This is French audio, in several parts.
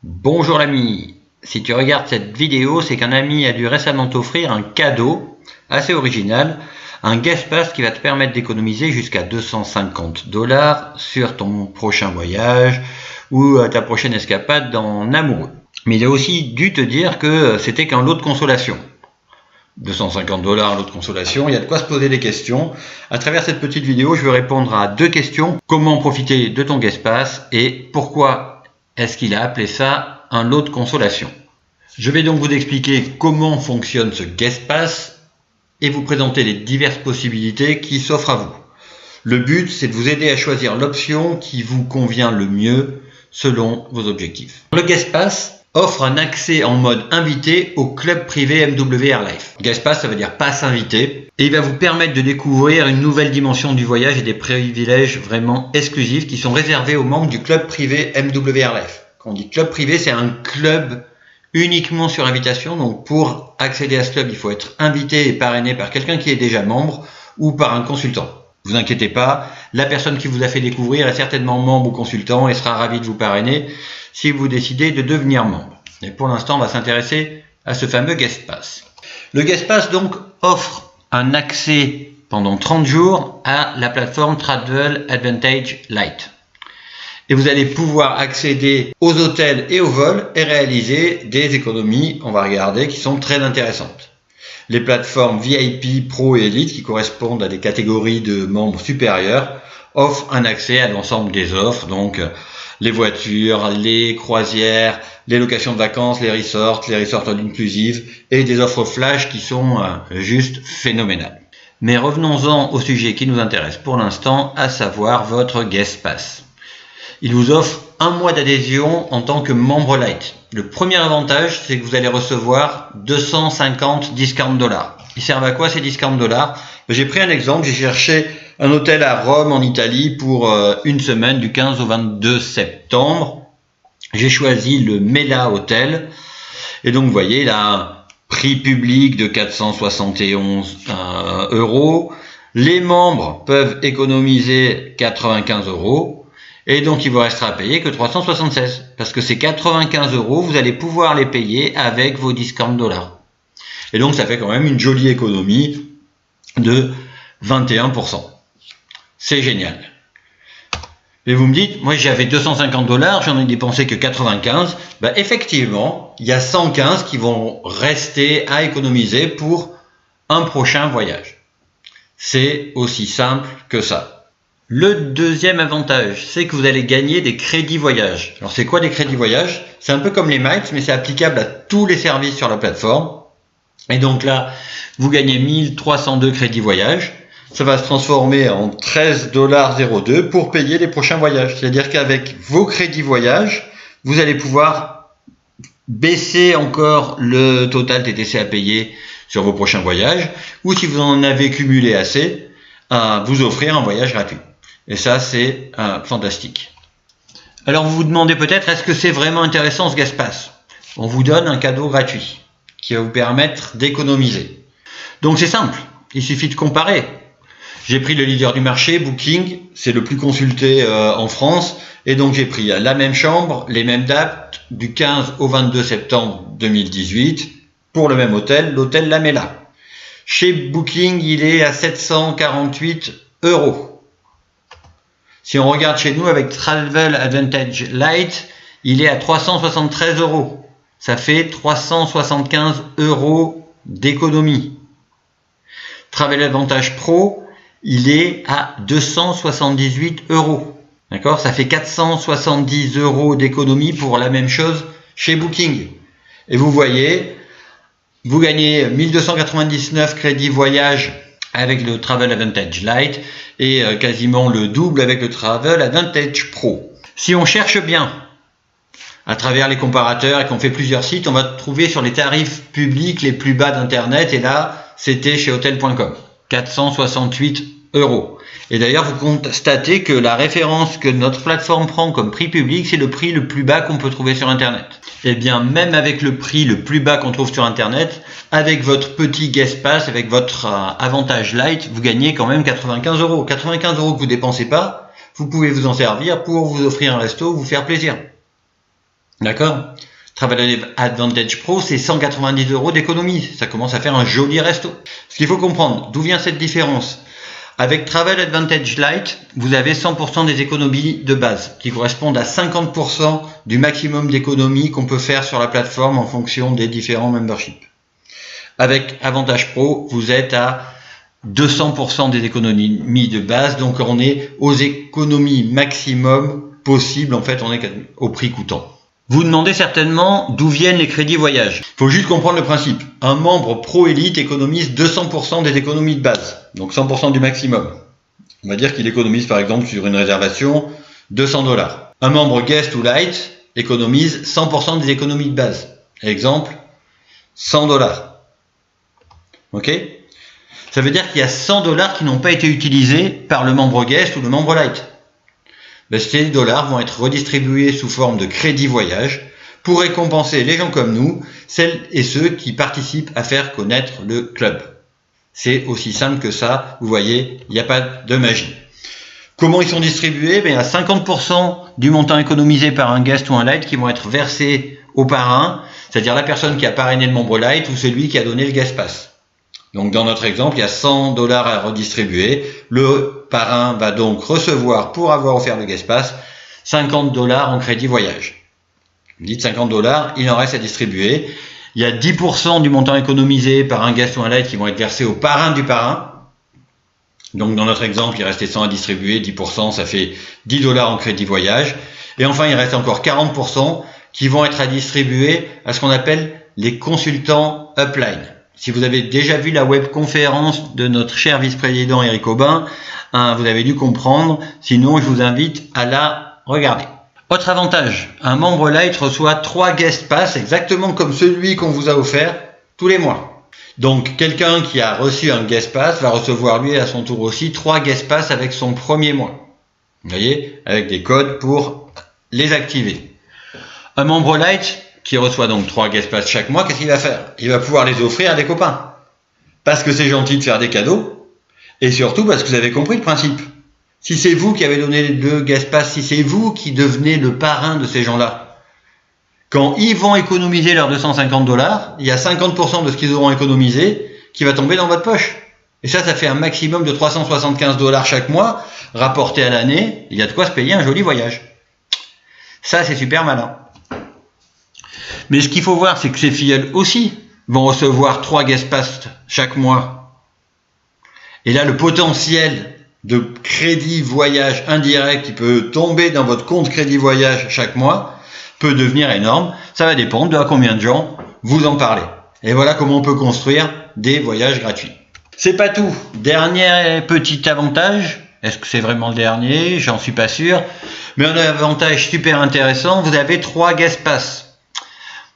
Bonjour l'ami, si tu regardes cette vidéo, c'est qu'un ami a dû récemment t'offrir un cadeau assez original, un guest pass qui va te permettre d'économiser jusqu'à 250 $ sur ton prochain voyage ou ta prochaine escapade en amoureux. Mais il a aussi dû te dire que c'était qu'un lot de consolation. 250 $, lot de consolation, il y a de quoi se poser des questions. À travers cette petite vidéo, je vais répondre à deux questions. Comment profiter de ton guest pass et pourquoi est-ce qu'il a appelé ça un lot de consolation? Je vais donc vous expliquer comment fonctionne ce guest pass et vous présenter les diverses possibilités qui s'offrent à vous. Le but, c'est de vous aider à choisir l'option qui vous convient le mieux selon vos objectifs. Le guest pass offre un accès en mode invité au club privé MW Airlife. Guest pass, ça veut dire passe invité, et il va vous permettre de découvrir une nouvelle dimension du voyage et des privilèges vraiment exclusifs qui sont réservés aux membres du club privé MW Airlife. Quand on dit club privé, c'est un club uniquement sur invitation. Donc pour accéder à ce club, il faut être invité et parrainé par quelqu'un qui est déjà membre ou par un consultant. Ne vous inquiétez pas, la personne qui vous a fait découvrir est certainement membre ou consultant et sera ravie de vous parrainer si vous décidez de devenir membre. Et pour l'instant, on va s'intéresser à ce fameux guest pass. Le guest pass donc offre un accès pendant 30 jours à la plateforme Travel Advantage Lite. Et vous allez pouvoir accéder aux hôtels et aux vols et réaliser des économies, on va regarder, qui sont très intéressantes. Les plateformes VIP, Pro et Elite, qui correspondent à des catégories de membres supérieurs, offrent un accès à l'ensemble des offres, donc les voitures, les croisières, les locations de vacances, les resorts all inclusive et des offres flash qui sont juste phénoménales. Mais revenons-en au sujet qui nous intéresse pour l'instant, à savoir votre guest pass. Il vous offre un mois d'adhésion en tant que membre light. Le premier avantage, c'est que vous allez recevoir 250 discount dollars. Ils servent à quoi ces discount dollars? J'ai pris un exemple, j'ai cherché un hôtel à Rome en Italie pour une semaine du 15 au 22 septembre. J'ai choisi le Mela Hotel et donc vous voyez il a un prix public de 471 €. Les membres peuvent économiser 95 € et donc il vous restera à payer que 376 parce que ces 95 €, vous allez pouvoir les payer avec vos discount dollars. Et donc ça fait quand même une jolie économie de 21%. C'est génial. Et vous me dites, moi j'avais 250 $, j'en ai dépensé que 95. Effectivement, il y a 115 qui vont rester à économiser pour un prochain voyage. C'est aussi simple que ça. Le deuxième avantage, c'est que vous allez gagner des crédits voyage. Alors c'est quoi des crédits voyage? C'est un peu comme les miles, mais c'est applicable à tous les services sur la plateforme. Et donc là, vous gagnez 1302 crédits voyage. Ça va se transformer en 13,02 $ pour payer les prochains voyages. C'est-à-dire qu'avec vos crédits voyage, vous allez pouvoir baisser encore le total TTC à payer sur vos prochains voyages. Ou si vous en avez cumulé assez, vous offrir un voyage gratuit. Et ça, c'est fantastique. Alors vous vous demandez peut-être, est-ce que c'est vraiment intéressant ce guest pass? On vous donne un cadeau gratuit qui va vous permettre d'économiser. Donc c'est simple, il suffit de comparer. J'ai pris le leader du marché, Booking, c'est le plus consulté en France, et donc j'ai pris la même chambre, les mêmes dates, du 15 au 22 septembre 2018, pour le même hôtel, l'hôtel La Mela. Chez Booking, il est à 748 €. Si on regarde chez nous avec Travel Advantage Lite, il est à 373 €. Ça fait 375 € d'économie. Travel Advantage Pro, il est à 278 €. D'accord? Ça fait 470 € d'économie pour la même chose chez Booking. Et vous voyez, vous gagnez 1299 crédits voyage avec le Travel Advantage Lite et quasiment le double avec le Travel Advantage Pro. Si on cherche bien à travers les comparateurs et qu'on fait plusieurs sites, on va trouver sur les tarifs publics les plus bas d'internet et là c'était chez hotel.com, 468 €. Et d'ailleurs vous constatez que la référence que notre plateforme prend comme prix public, c'est le prix le plus bas qu'on peut trouver sur internet. Et bien même avec le prix le plus bas qu'on trouve sur internet, avec votre petit guest pass, avec votre avantage light, vous gagnez quand même 95 €. 95 € que vous dépensez pas, vous pouvez vous en servir pour vous offrir un resto, vous faire plaisir. D'accord? Travel Advantage Pro, c'est 190 € d'économie. Ça commence à faire un joli resto. Ce qu'il faut comprendre, d'où vient cette différence? Avec Travel Advantage Lite, vous avez 100% des économies de base, qui correspondent à 50% du maximum d'économies qu'on peut faire sur la plateforme en fonction des différents memberships. Avec Avantage Pro, vous êtes à 200% des économies de base, donc on est aux économies maximum possibles, en fait on est au prix coûtant. Vous demandez certainement d'où viennent les crédits voyage. Il faut juste comprendre le principe. Un membre Pro Elite économise 200% des économies de base, donc 100% du maximum. On va dire qu'il économise par exemple sur une réservation 200 $. Un membre Guest ou Lite économise 100% des économies de base. Exemple, 100 $. Ok? Ça veut dire qu'il y a 100 $ qui n'ont pas été utilisés par le membre Guest ou le membre Lite. Ben, ces dollars vont être redistribués sous forme de crédit voyage pour récompenser les gens comme nous, celles et ceux qui participent à faire connaître le club. C'est aussi simple que ça, vous voyez, il n'y a pas de magie. Comment ils sont distribués? Ben, il y a 50% du montant économisé par un guest ou un Lite qui vont être versés au parrain, c'est-à-dire la personne qui a parrainé le membre Lite ou celui qui a donné le guest pass. Donc dans notre exemple, il y a 100 $ à redistribuer. Le parrain va donc recevoir, pour avoir offert le guest pass, 50 $ en crédit voyage. Vous dites 50 $, il en reste à distribuer. Il y a 10% du montant économisé par un guest ou un Lite qui vont être versés au parrain du parrain. Donc dans notre exemple, il restait 100 à distribuer, 10%, ça fait 10 $ en crédit voyage. Et enfin, il reste encore 40% qui vont être à distribuer à ce qu'on appelle les consultants upline. Si vous avez déjà vu la webconférence de notre cher vice-président Eric Aubin, vous avez dû comprendre, sinon je vous invite à la regarder. Autre avantage, un membre Lite reçoit 3 guest pass exactement comme celui qu'on vous a offert tous les mois. Donc quelqu'un qui a reçu un guest pass va recevoir lui à son tour aussi 3 guest pass avec son premier mois. Vous voyez, avec des codes pour les activer. Un membre Lite qui reçoit donc 3 guest pass chaque mois, qu'est-ce qu'il va faire? Il va pouvoir les offrir à des copains. Parce que c'est gentil de faire des cadeaux, et surtout parce que vous avez compris le principe. Si c'est vous qui avez donné le guest pass, si c'est vous qui devenez le parrain de ces gens-là, quand ils vont économiser leurs 250 $, il y a 50% de ce qu'ils auront économisé qui va tomber dans votre poche. Et ça fait un maximum de 375 $ chaque mois, rapporté à l'année, il y a de quoi se payer un joli voyage. Ça, c'est super malin. Mais ce qu'il faut voir, c'est que ces filleuls aussi vont recevoir 3 guest pass chaque mois. Et là, le potentiel de crédit voyage indirect qui peut tomber dans votre compte crédit voyage chaque mois peut devenir énorme. Ça va dépendre de à combien de gens vous en parlez. Et voilà comment on peut construire des voyages gratuits. C'est pas tout. Dernier petit avantage. Est-ce que c'est vraiment le dernier? J'en suis pas sûr. Mais un avantage super intéressant, vous avez 3 guest pass.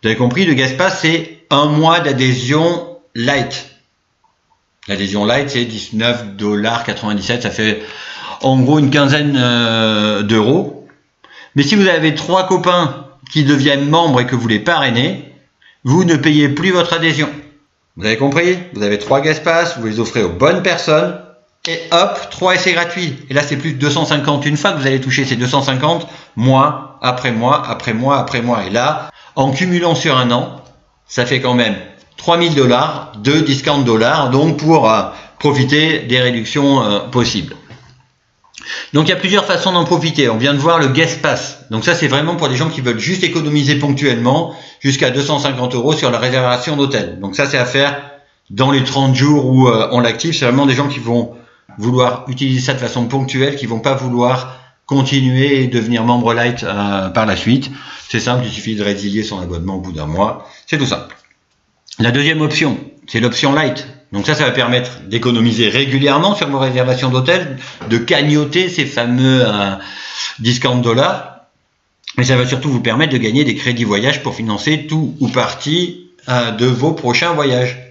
Vous avez compris, le guest pass, c'est un mois d'adhésion Lite. L'adhésion Lite, c'est 19,97 $. Ça fait en gros une quinzaine d'euros. Mais si vous avez 3 copains qui deviennent membres et que vous les parrainez, vous ne payez plus votre adhésion. Vous avez compris? Vous avez 3 guest pass, vous les offrez aux bonnes personnes, et hop, 3 essais gratuits. Et là, c'est plus de 250 une fois que vous allez toucher ces 250 mois après mois après mois après mois. Et là, en cumulant sur un an, ça fait quand même 3000 $ de discount dollars, donc pour profiter des réductions possibles. Donc il y a plusieurs façons d'en profiter. On vient de voir le guest pass. Donc ça, c'est vraiment pour les gens qui veulent juste économiser ponctuellement jusqu'à 250 € sur la réservation d'hôtel. Donc ça, c'est à faire dans les 30 jours où on l'active. C'est vraiment des gens qui vont vouloir utiliser ça de façon ponctuelle, qui vont pas vouloir continuer et devenir membre Lite par la suite. C'est simple, il suffit de résilier son abonnement au bout d'un mois. C'est tout simple. La deuxième option, c'est l'option Lite. Donc ça va permettre d'économiser régulièrement sur vos réservations d'hôtel, de cagnotter ces fameux discount dollars. Mais ça va surtout vous permettre de gagner des crédits voyage pour financer tout ou partie de vos prochains voyages.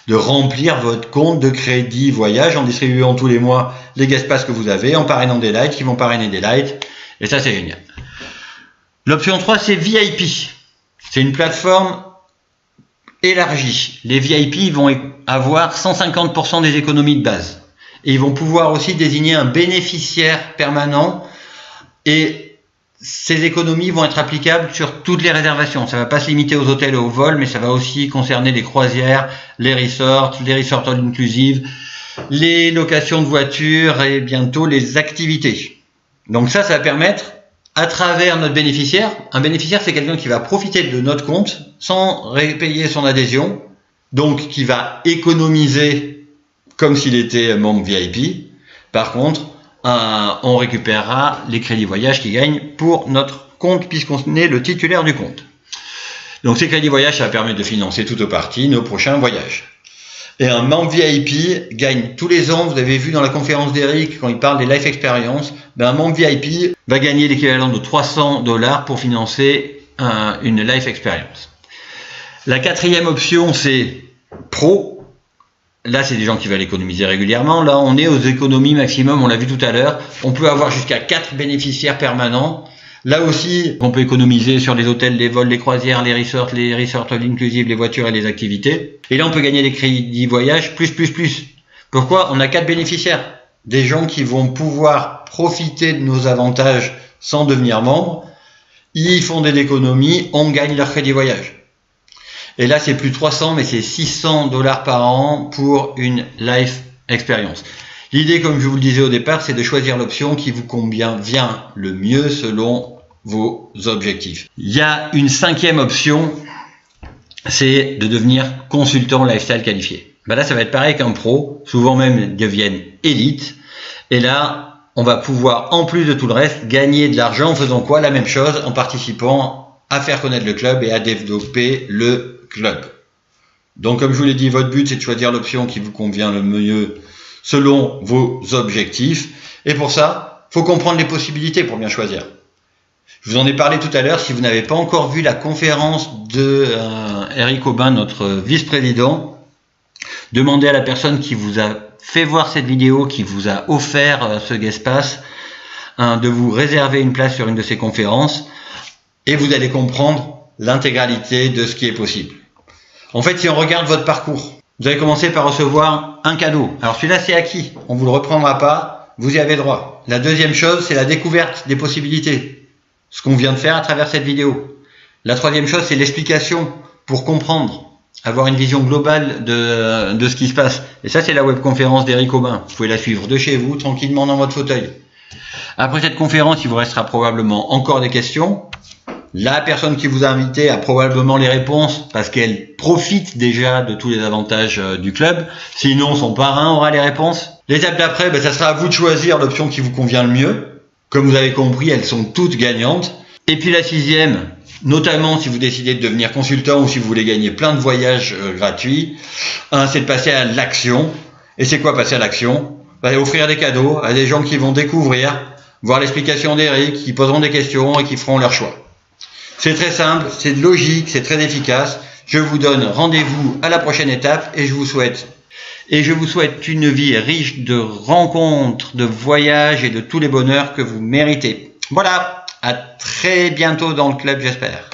De remplir votre compte de crédit voyage en distribuant tous les mois les guest pass que vous avez, en parrainant des Lites qui vont parrainer des Lites. Et ça, c'est génial. L'option 3, c'est VIP. C'est une plateforme élargie. Les VIP vont avoir 150% des économies de base. Et ils vont pouvoir aussi désigner un bénéficiaire permanent. Et ces économies vont être applicables sur toutes les réservations. Ça ne va pas se limiter aux hôtels et aux vols, mais ça va aussi concerner les croisières, les resorts all inclusive, les locations de voitures et bientôt les activités. Donc ça va permettre, à travers notre bénéficiaire, un bénéficiaire c'est quelqu'un qui va profiter de notre compte sans payer son adhésion, donc qui va économiser comme s'il était membre VIP. Par contre, on récupérera les crédits voyage qui gagnent pour notre compte puisqu'on est le titulaire du compte. Donc ces crédits voyage, ça va permettre de financer tout ou partie nos prochains voyages. Et un membre VIP gagne tous les ans, vous avez vu dans la conférence d'Eric quand il parle des Life Experience, un membre VIP va gagner l'équivalent de 300 $ pour financer une Life Experience. La quatrième option c'est Pro. Là, c'est des gens qui veulent économiser régulièrement. Là, on est aux économies maximum, on l'a vu tout à l'heure. On peut avoir jusqu'à 4 bénéficiaires permanents. Là aussi, on peut économiser sur les hôtels, les vols, les croisières, les resorts all inclusive, les voitures et les activités. Et là, on peut gagner des crédits voyage plus. Pourquoi? On a 4 bénéficiaires. Des gens qui vont pouvoir profiter de nos avantages sans devenir membres. Ils font des économies, on gagne leur crédit voyage. Et là, c'est plus 300, mais c'est 600 $ par an pour une Life Experience. L'idée, comme je vous le disais au départ, c'est de choisir l'option qui vous convient le mieux selon vos objectifs. Il y a une cinquième option, c'est de devenir consultant lifestyle qualifié. Là, ça va être pareil qu'un pro, souvent même ils deviennent élite. Et là, on va pouvoir, en plus de tout le reste, gagner de l'argent en faisant quoi? La même chose, en participant à faire connaître le club et à développer le club. Donc comme je vous l'ai dit, votre but c'est de choisir l'option qui vous convient le mieux selon vos objectifs. Et pour ça, il faut comprendre les possibilités pour bien choisir. Je vous en ai parlé tout à l'heure. Si vous n'avez pas encore vu la conférence de Eric Aubin, notre vice-président, demandez à la personne qui vous a fait voir cette vidéo, qui vous a offert ce guest pass, de vous réserver une place sur une de ces conférences et vous allez comprendre l'intégralité de ce qui est possible. En fait, si on regarde votre parcours, vous allez commencer par recevoir un cadeau. Alors celui-là, c'est acquis. On ne vous le reprendra pas. Vous y avez droit. La deuxième chose, c'est la découverte des possibilités. Ce qu'on vient de faire à travers cette vidéo. La troisième chose, c'est l'explication pour comprendre, avoir une vision globale de ce qui se passe. Et ça, c'est la webconférence d'Eric Aubin. Vous pouvez la suivre de chez vous, tranquillement dans votre fauteuil. Après cette conférence, il vous restera probablement encore des questions. La personne qui vous a invité a probablement les réponses parce qu'elle profite déjà de tous les avantages du club. Sinon, son parrain aura les réponses. L'étape d'après, ça sera à vous de choisir l'option qui vous convient le mieux. Comme vous avez compris, elles sont toutes gagnantes. Et puis la sixième, notamment si vous décidez de devenir consultant ou si vous voulez gagner plein de voyages gratuits, c'est de passer à l'action. Et c'est quoi passer à l'action? Offrir des cadeaux à des gens qui vont découvrir, voir l'explication d'Eric, qui poseront des questions et qui feront leur choix. C'est très simple, c'est logique, c'est très efficace. Je vous donne rendez-vous à la prochaine étape et je vous souhaite une vie riche de rencontres, de voyages et de tous les bonheurs que vous méritez. Voilà, à très bientôt dans le club, j'espère.